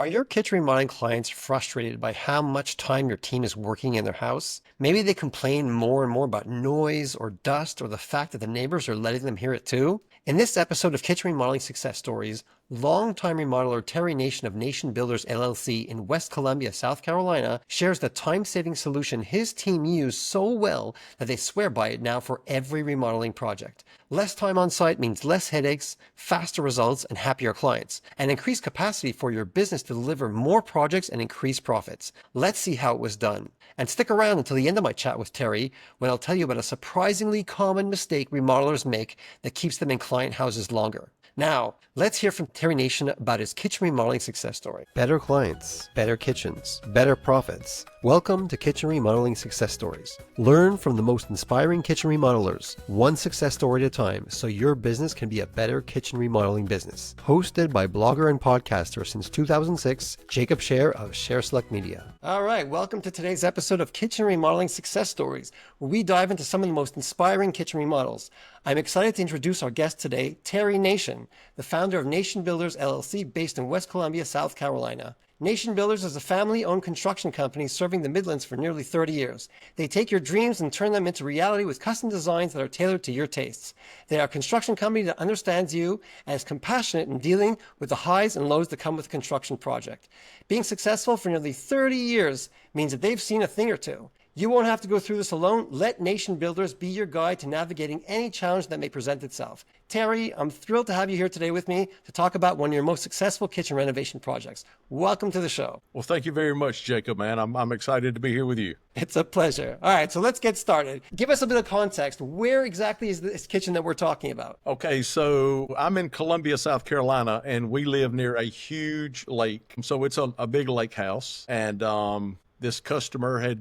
Are your kitchen remodeling clients frustrated by how much time your team is working in their house? Maybe they complain more and more about noise or dust or the fact that the neighbors are letting them hear it too? In this episode of Kitchen Remodeling Success Stories, longtime remodeler Terry Nation of Nation Builders LLC in West Columbia, South Carolina, shares the time-saving solution his team used so well that they swear by it now for every remodeling project. Less time on site means less headaches, faster results, and happier clients, and increased capacity for your business to deliver more projects and increase profits. Let's see how it was done. And stick around until the end of my chat with Terry, when I'll tell you about a surprisingly common mistake remodelers make that keeps them in client houses longer. Now, let's hear from Terry Nation about his kitchen remodeling success story. Better clients, better kitchens, better profits. Welcome to Kitchen Remodeling Success Stories. Learn from the most inspiring kitchen remodelers, one success story at a time, so your business can be a better kitchen remodeling business. Hosted by blogger and podcaster since 2006, Jacob Scher of Scher Select Media. All right, welcome to today's episode of Kitchen Remodeling Success Stories, where we dive into some of the most inspiring kitchen remodels. I'm excited to introduce our guest today, Terry Nation, the founder of Nation Builders LLC based in West Columbia, South Carolina. Nation Builders is a family-owned construction company serving the Midlands for nearly 30 years. They take your dreams and turn them into reality with custom designs that are tailored to your tastes. They are a construction company that understands you and is compassionate in dealing with the highs and lows that come with a construction project. Being successful for nearly 30 years means that they've seen a thing or two. You won't have to go through this alone. Let Nation Builders be your guide to navigating any challenge that may present itself. Terry, I'm thrilled to have you here today with me to talk about one of your most successful kitchen renovation projects. Welcome to the show. Well, thank you very much, Jacob, man. I'm excited to be here with you. It's a pleasure. All right, so let's get started. Give us a bit of context. Where exactly is this kitchen that we're talking about? Okay, so I'm in Columbia, South Carolina, and we live near a huge lake. So it's a big lake house, and this customer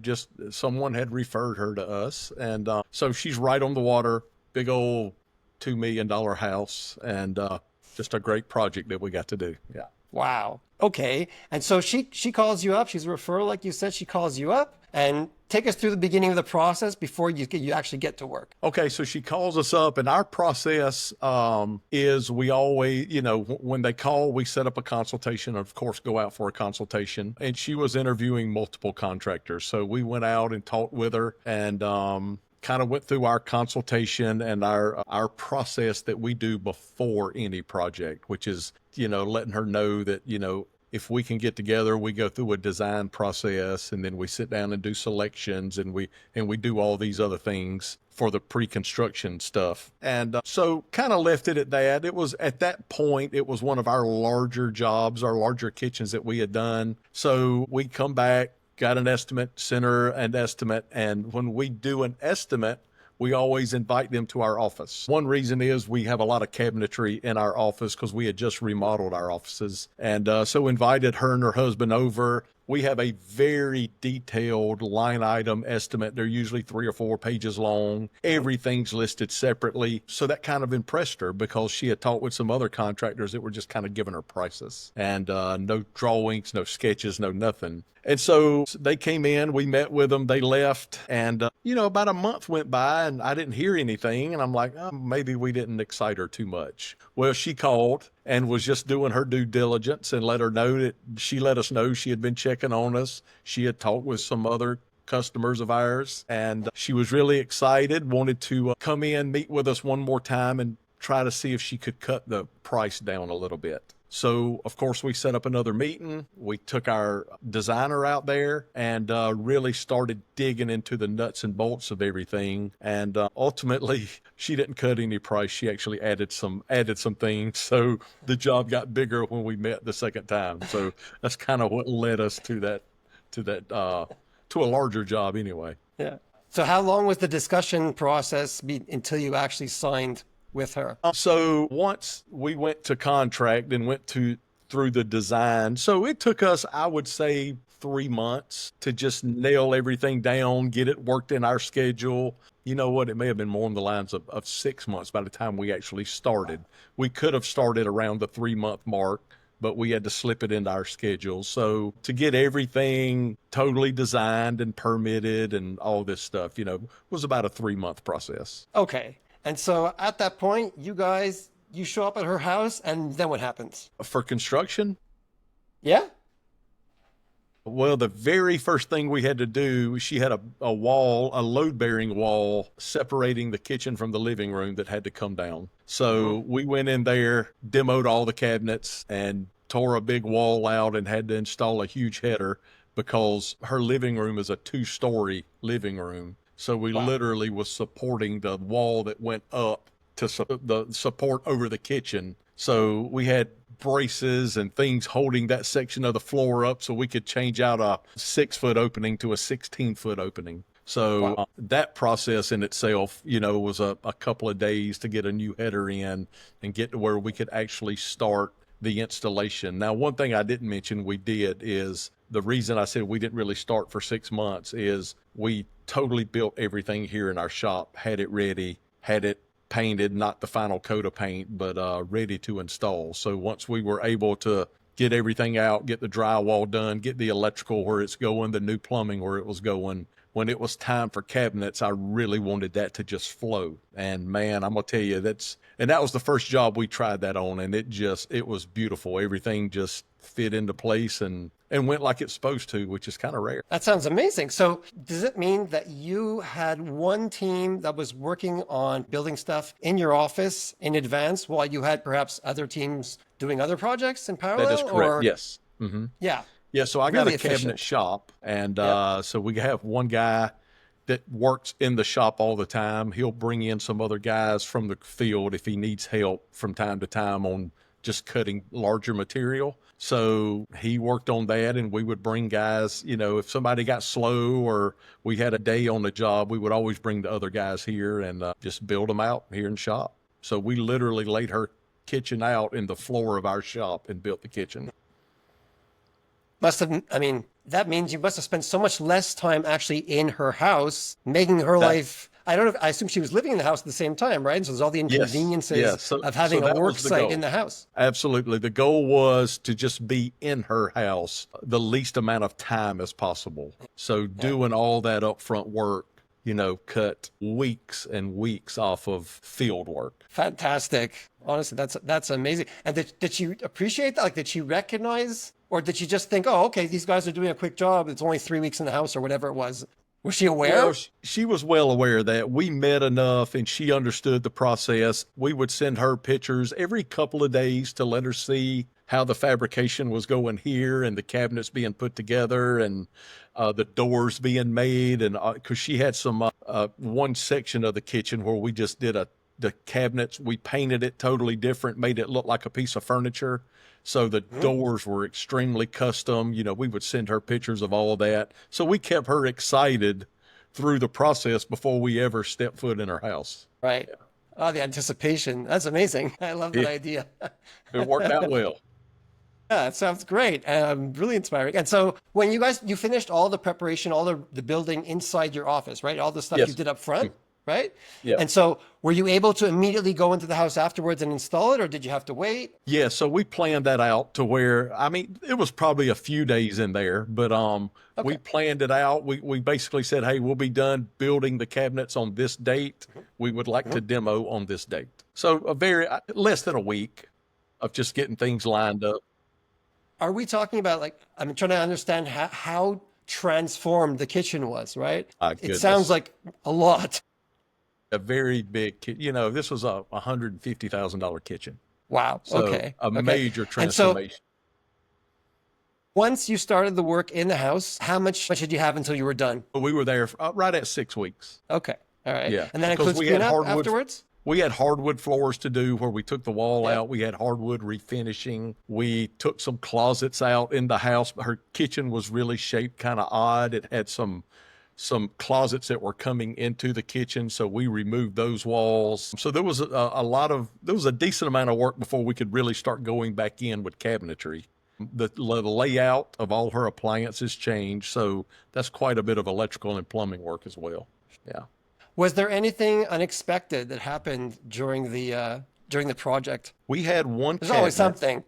someone had referred her to us. And so she's right on the water, big old $2 million house, and just a great project that we got to do. Yeah. Wow. Okay. And so she calls you up. She's a referral, like you said. She calls you up. And take us through the beginning of the process before you actually get to work. Okay, so she calls us up, and our process is we always, when they call, we set up a consultation, of course, go out for a consultation. And she was interviewing multiple contractors. So we went out and talked with her and kind of went through our consultation and our process that we do before any project, which is, letting her know that, if we can get together, we go through a design process, and then we sit down and do selections, and we do all these other things for the pre-construction stuff. And so kind of left it at that. It was at that point, it was one of our larger jobs, our larger kitchens that we had done. So we come back, got an estimate, sent her an estimate. And when we do an estimate, we always invite them to our office. One reason is we have a lot of cabinetry in our office because we had just remodeled our offices. And so invited her and her husband over. We have a very detailed line item estimate. They're usually 3 or 4 pages long. Everything's listed separately. So that kind of impressed her because she had talked with some other contractors that were just kind of giving her prices. And no drawings, no sketches, no nothing. And so they came in, we met with them, they left, and, about a month went by and I didn't hear anything. And I'm like, maybe we didn't excite her too much. Well, she called and was just doing her due diligence and let us know she had been checking on us. She had talked with some other customers of ours, and she was really excited, wanted to come in, meet with us one more time and try to see if she could cut the price down a little bit. So, of course, we set up another meeting. We took our designer out there and really started digging into the nuts and bolts of everything. And ultimately, she didn't cut any price. She actually added some things. So the job got bigger when we met the second time. So that's kind of what led us to a larger job anyway. Yeah. So how long was the discussion process until you actually signed with her? So once we went to contract and went through the design, so it took us, I would say, 3 months to just nail everything down, get it worked in our schedule. You know what? It may have been more on the lines of 6 months by the time we actually started. We could have started around the 3-month mark, but we had to slip it into our schedule. So to get everything totally designed and permitted and all this stuff, was about a 3-month process. Okay. And so at that point, you show up at her house, and then what happens? For construction? Yeah? Well, the very first thing we had to do, she had a wall, a load bearing wall separating the kitchen from the living room that had to come down. Mhm. So we went in there, demoed all the cabinets, and tore a big wall out and had to install a huge header because her living room is a 2-story living room. So we Wow. literally was supporting the wall that went up to the support over the kitchen. So we had braces and things holding that section of the floor up so we could change out a 6-foot opening to a 16-foot opening. So Wow. that process in itself, was a couple of days to get a new header in and get to where we could actually start the installation. Now, one thing I didn't mention we did is the reason I said we didn't really start for 6 months is we totally built everything here in our shop, had it ready, had it painted, not the final coat of paint, but ready to install. So once we were able to get everything out, get the drywall done, get the electrical where it's going, the new plumbing where it was going, when it was time for cabinets, I really wanted that to just flow. And man, I'm gonna tell you, that was the first job we tried that on, and it was beautiful. Everything just fit into place and went like it's supposed to, which is kind of rare. That sounds amazing. So, does it mean that you had one team that was working on building stuff in your office in advance while you had perhaps other teams doing other projects in That is parallel? correct. Or, Yes. Hmm. yeah, Yeah, so I got a really cabinet efficient. shop, and Yeah. so we have one guy that works in the shop all the time. He'll bring in some other guys from the field if he needs help from time to time on just cutting larger material. So he worked on that, and we would bring guys, if somebody got slow or we had a day on the job, we would always bring the other guys here and just build them out here in shop. So we literally laid her kitchen out in the floor of our shop and built the kitchen. Must have, I mean, that means you must have spent so much less time actually in her house, making her That life. I don't know. I assume she was living in the house at the same time, right? So there's all the Yes, inconveniences yes. So of so having a that work was the site in goal. the house. Absolutely. The goal was to just be in her house the least amount of time as possible. So Yeah. doing all that upfront work, cut weeks and weeks off of field work. Fantastic. Honestly, that's amazing. And did she appreciate that? Like, did she recognize, or did she just think, oh, okay, these guys are doing a quick job. It's only 3 weeks in the house or whatever it was. Was she Well, aware? she was well aware of that. We met enough and she understood the process. We would send her pictures every couple of days to let her see how the fabrication was going here and the cabinets being put together and the doors being made. And because she had some one section of the kitchen where we just did the cabinets, we painted it totally different, made it look like a piece of furniture. So the Mhm. doors were extremely custom. We would send her pictures of all of that. So we kept her excited through the process before we ever stepped foot in her house. Right. Oh, the anticipation. That's amazing. I love that Yeah, idea. it worked out well. Yeah, it sounds great. Really inspiring. And so when you finished all the preparation, all the building inside your office, right? All the stuff you Yes. did up front, right? Yeah. And so were you able to immediately go into the house afterwards and install it, or did you have to wait? Yeah. So we planned that out to where, I mean, it was probably a few days in there, but we Okay. planned it out. We basically said, hey, we'll be done building the cabinets on this date. We would like to Mhm. demo on this date. So a very less than a week of just getting things lined up. Are we talking about, like, I'm trying to understand how transformed the kitchen was, right? My It sounds goodness. like a lot. A very big, this was a $150,000 kitchen. Wow. So Okay. a Okay. major And so transformation. once you started the work in the house, how much did you have until you were done? But we were there right at 6 weeks. Okay. All right. Yeah, And that because includes cleanup afterwards? we had hardwood floors to do where we took the wall Yeah. out. We had hardwood refinishing. We took some closets out in the house. Her kitchen was really shaped kind of odd. It had some closets that were coming into the kitchen, so we removed those walls. So there was there was a decent amount of work before we could really start going back in with cabinetry. The layout of all her appliances changed, so that's quite a bit of electrical and plumbing work as well. Yeah. Was there anything unexpected that happened during the project? We had one There's always cabinet. something.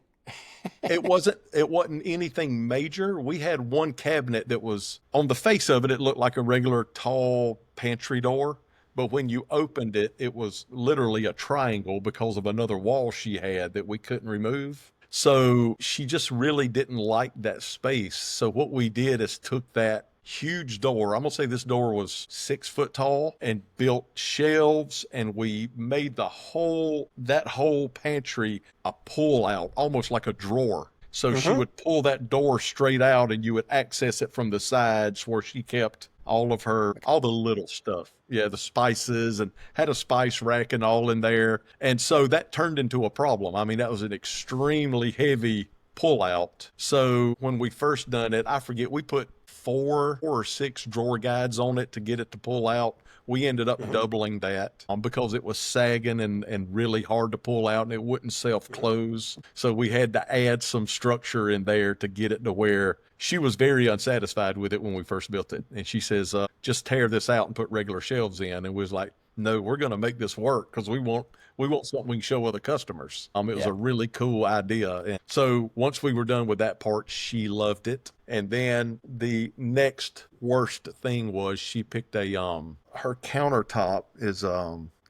It wasn't anything major. We had one cabinet that was on the face of it, it looked like a regular tall pantry door. But when you opened it, it was literally a triangle because of another wall she had that we couldn't remove. So she just really didn't like that space. So what we did is took that huge door. I'm gonna say this door was 6 foot tall and built shelves, and we made that whole pantry a pull out, almost like a drawer. So she Hmm. would pull that door straight out and you would access it from the sides where she kept all the little stuff. Yeah, the spices, and had a spice rack and all in there. And so that turned into a problem. I mean, that was an extremely heavy pull out. So when we first done it, I forget, we put four or six drawer guides on it to get it to pull out. We ended up Hmm. doubling that because it was sagging and really hard to pull out and it wouldn't self close. So we had to add some structure in there to get it to where she was very unsatisfied with it when we first built it. And she says, just tear this out and put regular shelves in. And we was like, no, we're going to make this work because we want something we can show other customers. It was Yeah. a really cool idea. And so once we were done with that part, she loved it. And then the next worst thing was she picked her countertop is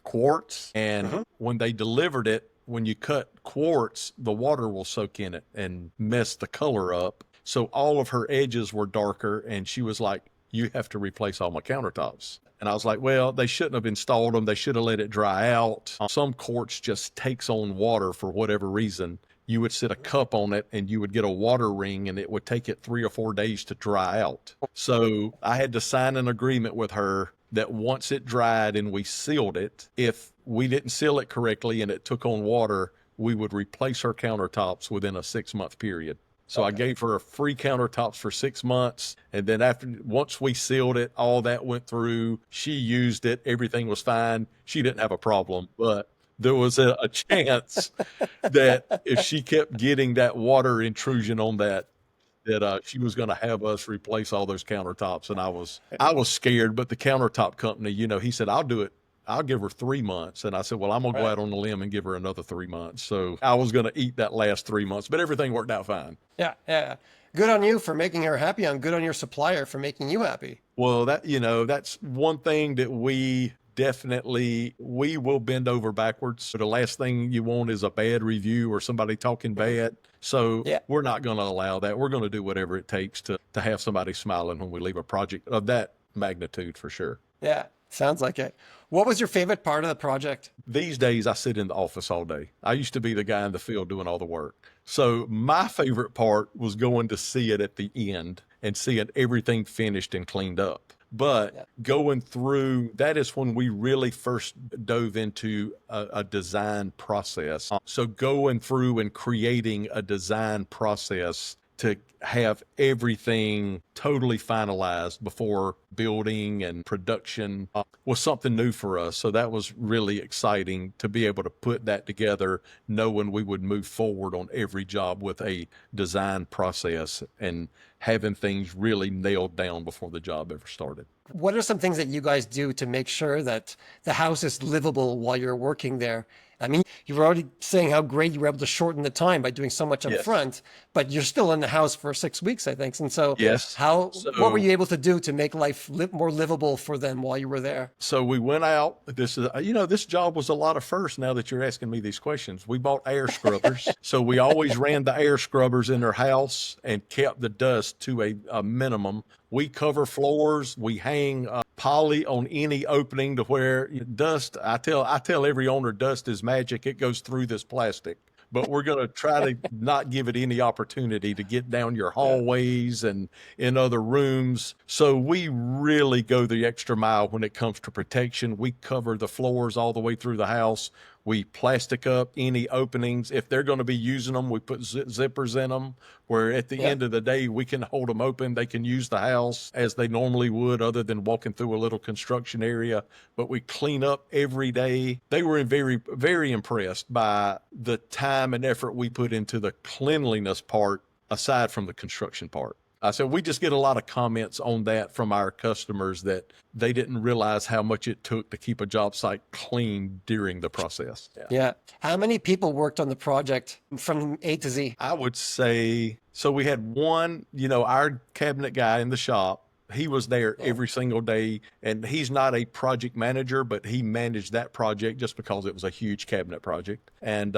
quartz, and Hmm. when they delivered it, when you cut quartz, the water will soak in it and mess the color up. So all of her edges were darker, and she was like, you have to replace all my countertops. And I was like, well, they shouldn't have installed them. They should have let it dry out. Some quartz just takes on water for whatever reason. You would sit a cup on it and you would get a water ring, and it would take it 3 or 4 days to dry out. So I had to sign an agreement with her that once it dried and we sealed it, if we didn't seal it correctly and it took on water, we would replace her countertops within a 6 month period. So I Okay. gave her free countertops for 6 months. And then once we sealed it, all that went through. She used it. Everything was fine. She didn't have a problem, but there was a chance that if she kept getting that water intrusion on that she was going to have us replace all those countertops. And I was scared, but the countertop company, he said, I'll do it. I'll give her 3 months. And I said, well, I'm going to go Right. out on the limb and give her another 3 months. So I was going to eat that last 3 months, but everything worked out fine. Yeah. Yeah. Good on you for making her happy, and good on your supplier for making you happy. Well, that's one thing that we will bend over backwards. So the last thing you want is a bad review or somebody talking Hmm. bad. So Yeah. we're not going to allow that. We're going to do whatever it takes to have somebody smiling when we leave a project of that magnitude for sure. Yeah. Sounds like it. What was your favorite part of the project? These days, I sit in the office all day. I used to be the guy in the field doing all the work. So my favorite part was going to see it at the end and seeing everything finished and cleaned up. But Yeah. going through, that is when we really first dove into a design process. So going through and creating a design process to have everything totally finalized before building and production was something new for us. So that was really exciting to be able to put that together, knowing we would move forward on every job with a design process and having things really nailed down before the job ever started. What are some things that you guys do to make sure that the house is livable while you're working there? I mean, you were already saying how great you were able to shorten the time by doing so much up Yes. front, but you're still in the house for 6 weeks, I think. And so, Yes. what were So you able to do to make life more livable for them while you were there? So we went out. This job was a lot of firsts now that you're asking me these questions. We bought air scrubbers. So we always ran the air scrubbers in their house and kept the dust to a minimum. We cover floors. We hang poly on any opening to where dust, I tell every owner dust is magic. It goes through this plastic. But we're going to try to not give it any opportunity to get down your Yeah. hallways and in other rooms. So we really go the extra mile when it comes to protection. We cover the floors all the way through the house. We plastic up any openings. If they're going to be using them, we put zippers in them where at the Yeah. end of the day, we can hold them open. They can use the house as they normally would, other than walking through a little construction area. But we clean up every day. They were very, very impressed by the time and effort we put into the cleanliness part, aside from the construction part. So we just get a lot of comments on that from our customers that they didn't realize how much it took to keep a job site clean during the process. Yeah. Yeah. How many people worked on the project from A to Z? I would say so. We had one, our cabinet guy in the shop. He was there Yeah. every single day, and he's not a project manager, but he managed that project just because it was a huge cabinet project. And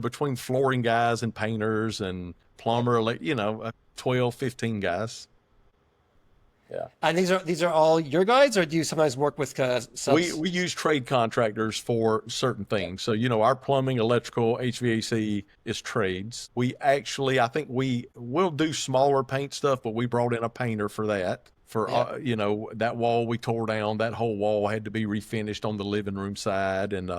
between flooring guys and painters and plumber, 12, 15 guys. Yeah. And these are all your guys, or do you sometimes work with We subs? we use trade contractors for certain things. So, our plumbing, electrical, HVAC is trades. We actually, I think we will do smaller paint stuff, but we brought in a painter for that. For Yeah. that wall we tore down, that whole wall had to be refinished on the living room side, and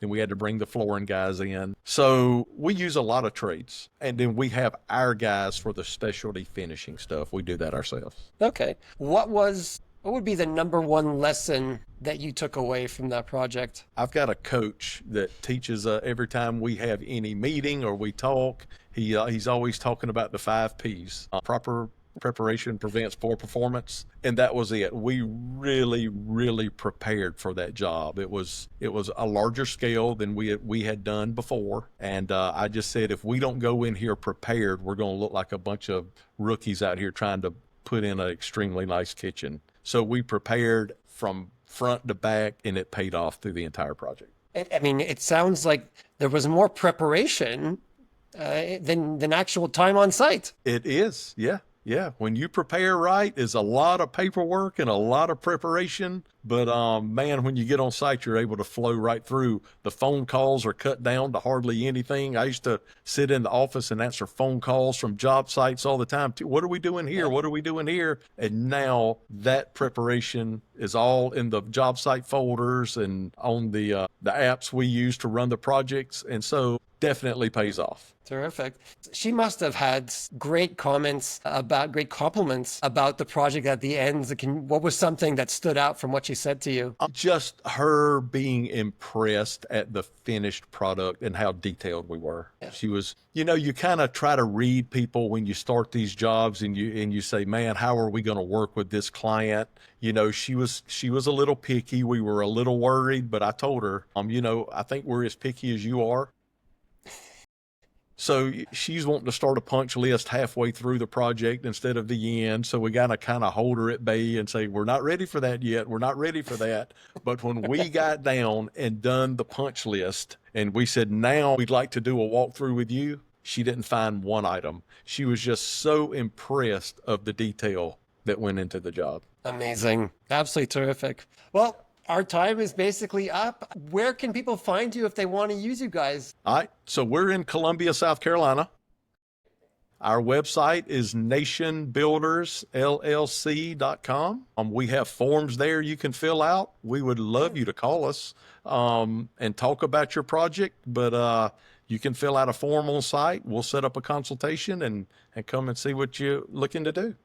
then we had to bring the flooring guys in. So we use a lot of trades, and then we have our guys for the specialty finishing stuff. We do that ourselves. Okay. What would be the number one lesson that you took away from that project? I've got a coach that teaches every time we have any meeting or we talk. He's always talking about the 5 P's. Proper preparation prevents poor performance, and that was it. We really, really prepared for that job. It was a larger scale than we had done before, and I just said, if we don't go in here prepared, we're going to look like a bunch of rookies out here trying to put in an extremely nice kitchen. So we prepared from front to back, and it paid off through the entire project. I mean, it sounds like there was more preparation than actual time on site. It is, yeah. Yeah, when you prepare right, is a lot of paperwork and a lot of preparation. But man, when you get on site, you're able to flow right through. The phone calls are cut down to hardly anything. I used to sit in the office and answer phone calls from job sites all the time. What are we doing here? What are we doing here? And now that preparation is all in the job site folders and on the apps we use to run the projects. And so definitely pays off. Terrific. She must have had great compliments about the project at the end. What was something that stood out from what she said to you? Just her being impressed at the finished product and how detailed we were. Yeah. She was, you kind of try to read people when you start these jobs, and you say, man, how are we going to work with this client? She was a little picky. We were a little worried, but I told her, I think we're as picky as you are. So she's wanting to start a punch list halfway through the project instead of the end. So we got to kind of hold her at bay and say, we're not ready for that yet. We're not ready for that. But when we got down and done the punch list and we said, now we'd like to do a walkthrough with you, she didn't find one item. She was just so impressed of the detail that went into the job. Amazing. Absolutely terrific. Well, our time is basically up. Where can people find you if they want to use you guys? All right. So we're in Columbia, South Carolina. Our website is nationbuildersllc.com. We have forms there you can fill out. We would love you to call us and talk about your project, but you can fill out a form on site. We'll set up a consultation and come and see what you're looking to do.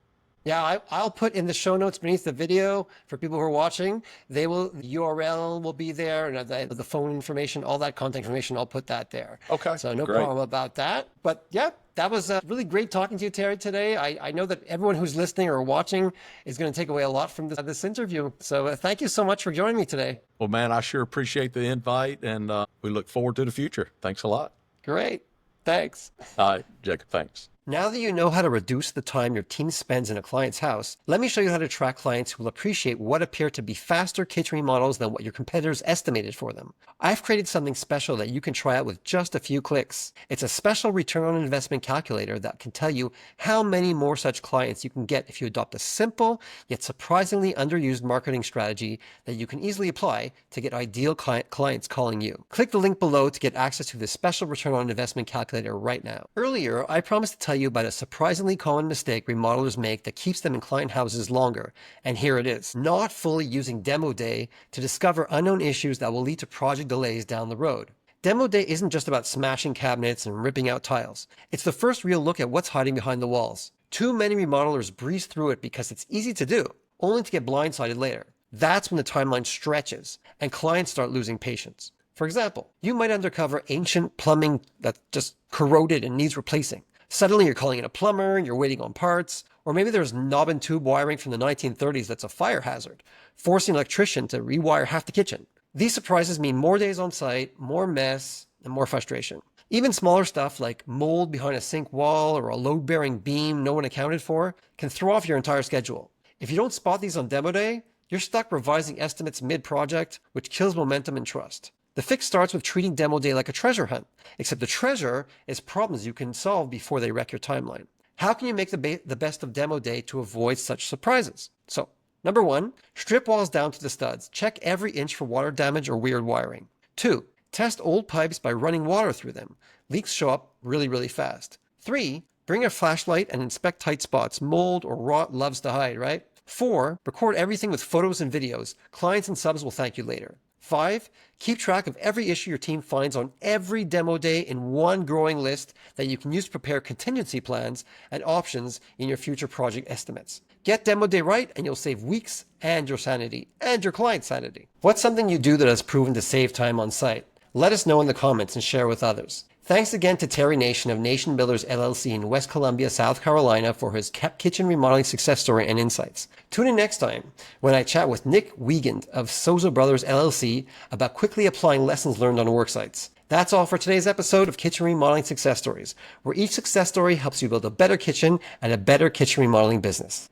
Yeah, I'll put in the show notes beneath the video for people who are watching. The URL will be there, and the phone information, all that contact information, I'll put that there. Okay, So no great. problem about that. But yeah, that was really great talking to you, Terry, today. I know that everyone who's listening or watching is going to take away a lot from this interview. So thank you so much for joining me today. Well, man, I sure appreciate the invite, and we look forward to the future. Thanks a lot. Great. Thanks. All right, Jacob, thanks. Now that you know how to reduce the time your team spends in a client's house, let me show you how to track clients who will appreciate what appear to be faster kitchen remodels than what your competitors estimated for them. I've created something special that you can try out with just a few clicks. It's a special return on investment calculator that can tell you how many more such clients you can get if you adopt a simple yet surprisingly underused marketing strategy that you can easily apply to get ideal clients calling you. Click the link below to get access to this special return on investment calculator right now. Earlier, I promised to tell you about a surprisingly common mistake remodelers make that keeps them in client houses longer, and here it is: not fully using demo day to discover unknown issues that will lead to project delays down the road. Demo day isn't just about smashing cabinets and ripping out tiles. It's the first real look at what's hiding behind the walls. Too many remodelers breeze through it because it's easy to do, only to get blindsided later. That's when the timeline stretches and clients start losing patience. For example, you might uncover ancient plumbing that's just corroded and needs replacing. Suddenly you're calling in a plumber, you're waiting on parts, or maybe there's knob and tube wiring from the 1930s that's a fire hazard, forcing an electrician to rewire half the kitchen. These surprises mean more days on site, more mess, and more frustration. Even smaller stuff like mold behind a sink wall or a load-bearing beam no one accounted for can throw off your entire schedule. If you don't spot these on demo day, you're stuck revising estimates mid-project, which kills momentum and trust. The fix starts with treating demo day like a treasure hunt, except the treasure is problems you can solve before they wreck your timeline. How can you make the best of demo day to avoid such surprises? So, number 1, strip walls down to the studs. Check every inch for water damage or weird wiring. 2, test old pipes by running water through them. Leaks show up really fast. 3, bring a flashlight and inspect tight spots. Mold or rot loves to hide, right? 4, record everything with photos and videos. Clients and subs will thank you later. 5, keep track of every issue your team finds on every demo day in one growing list that you can use to prepare contingency plans and options in your future project estimates. Get demo day right and you'll save weeks and your sanity and your client's sanity. What's something you do that has proven to save time on site? Let us know in the comments and share with others. Thanks again to Terry Nation of Nation Builders LLC in West Columbia, South Carolina for his kitchen remodeling success story and insights. Tune in next time when I chat with Nick Wiegand of Sozo Brothers LLC about quickly applying lessons learned on work sites. That's all for today's episode of Kitchen Remodeling Success Stories, where each success story helps you build a better kitchen and a better kitchen remodeling business.